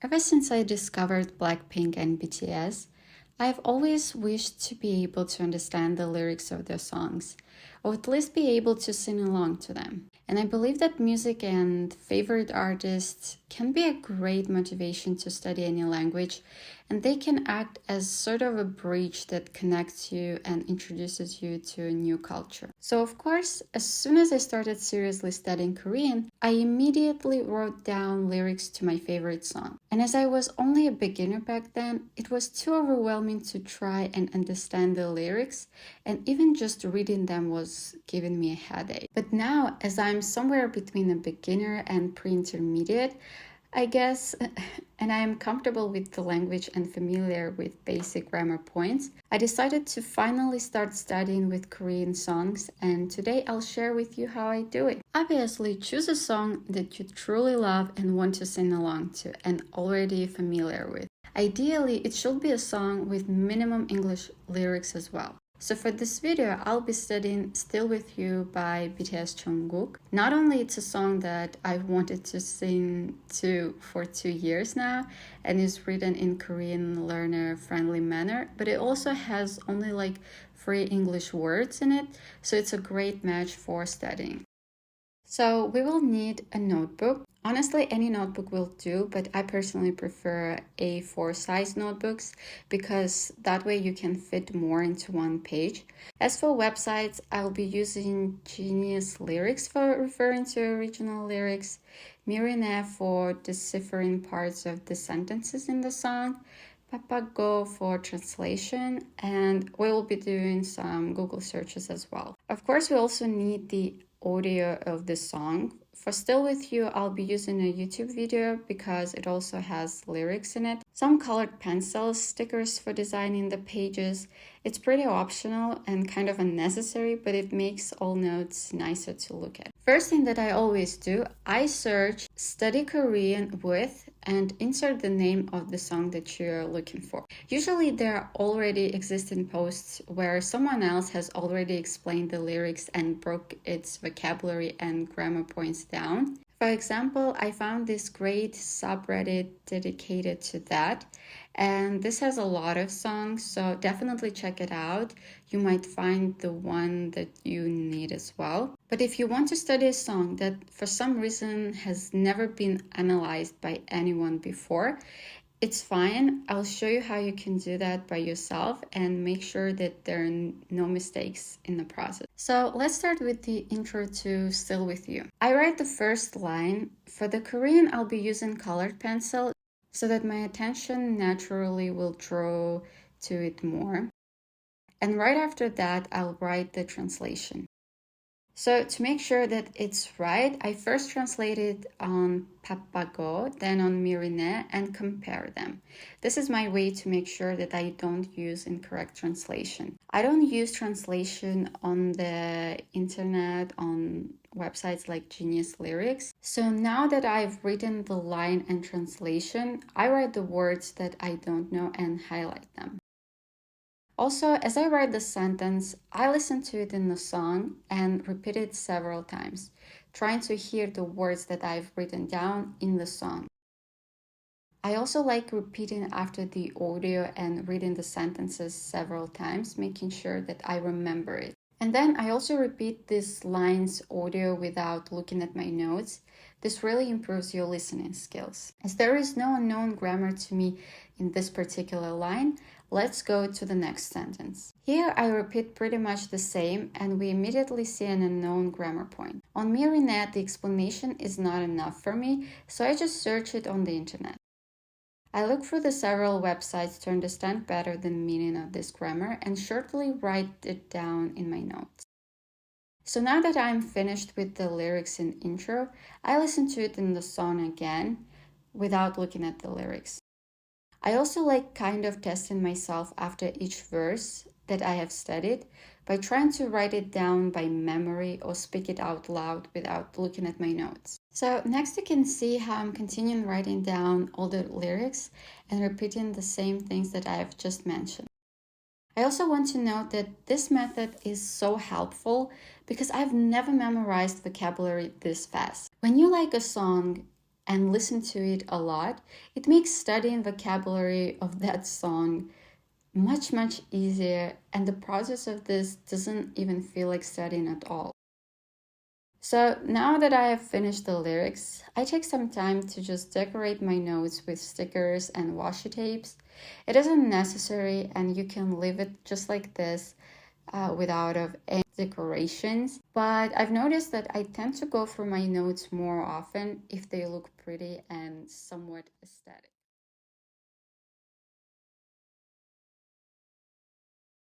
Ever since I discovered Blackpink and BTS, I've always wished to be able to understand the lyrics of their songs, or at least be able to sing along to them. And I believe that music and favorite artists can be a great motivation to study any language, and they can act as sort of a bridge that connects you and introduces you to a new culture. So, of course, as soon as I started seriously studying Korean, I immediately wrote down lyrics to my favorite song. And as I was only a beginner back then, it was too overwhelming to try and understand the lyrics, and even just reading them was giving me a headache. But now, as I'm somewhere between a beginner and pre-intermediate, I guess, and I am comfortable with the language and familiar with basic grammar points, I decided to finally start studying with Korean songs, and today I'll share with you how I do it. Obviously, choose a song that you truly love and want to sing along to and already familiar with. Ideally, it should be a song with minimum English lyrics as well. So for this video, I'll be studying Still With You by BTS Jungkook. Not only it's a song that I've wanted to sing to for 2 years now and is written in Korean learner-friendly manner, but it also has only like 3 English words in it, so it's a great match for studying. So we will need a notebook. Honestly, any notebook will do, but I personally prefer A4 size notebooks because that way you can fit more into one page. As for websites, I'll be using Genius Lyrics for referring to original lyrics, Mirine for deciphering parts of the sentences in the song, Papago for translation, and we will be doing some Google searches as well. Of course, we also need the audio of the song. For Still With You, I'll be using a YouTube video because it also has lyrics in it. Some colored pencils, stickers for designing the pages. It's pretty optional and kind of unnecessary, but it makes all notes nicer to look at. First thing that I always do, I search study Korean with and insert the name of the song that you're looking for. Usually there are already existing posts where someone else has already explained the lyrics and broke its vocabulary and grammar points down. For example, I found this great subreddit dedicated to that, and this has a lot of songs, so definitely check it out. You might find the one that you need as well. But if you want to study a song that for some reason has never been analyzed by anyone before, it's fine. I'll show you how you can do that by yourself and make sure that there are no mistakes in the process. So let's start with the intro to Still With You. I write the first line. For the Korean, I'll be using colored pencil so that my attention naturally will draw to it more. And right after that, I'll write the translation. So to make sure that it's right, I first translate it on Papago, then on Mirine, and compare them. This is my way to make sure that I don't use incorrect translation. I don't use translation on the internet, on websites like Genius Lyrics. So now that I've written the line and translation, I write the words that I don't know and highlight them. Also, as I write the sentence, I listen to it in the song and repeat it several times, trying to hear the words that I've written down in the song. I also like repeating after the audio and reading the sentences several times, making sure that I remember it. And then I also repeat these lines audio without looking at my notes. This really improves your listening skills. As there is no unknown grammar to me in this particular line, let's go to the next sentence. Here I repeat pretty much the same and we immediately see an unknown grammar point. On Mirine, the explanation is not enough for me, so I just search it on the internet. I look through the several websites to understand better the meaning of this grammar and shortly write it down in my notes. So now that I'm finished with the lyrics in intro, I listen to it in the song again without looking at the lyrics. I also like kind of testing myself after each verse that I have studied by trying to write it down by memory or speak it out loud without looking at my notes. So next you can see how I'm continuing writing down all the lyrics and repeating the same things that I have just mentioned. I also want to note that this method is so helpful because I've never memorized vocabulary this fast. When you like a song and listen to it a lot, it makes studying vocabulary of that song much easier, and the process of this doesn't even feel like studying at all. So now that I have finished the lyrics, I take some time to just decorate my notes with stickers and washi tapes. It isn't necessary, and you can leave it just like this without of any decorations. But I've noticed that I tend to go through my notes more often if they look pretty and somewhat aesthetic.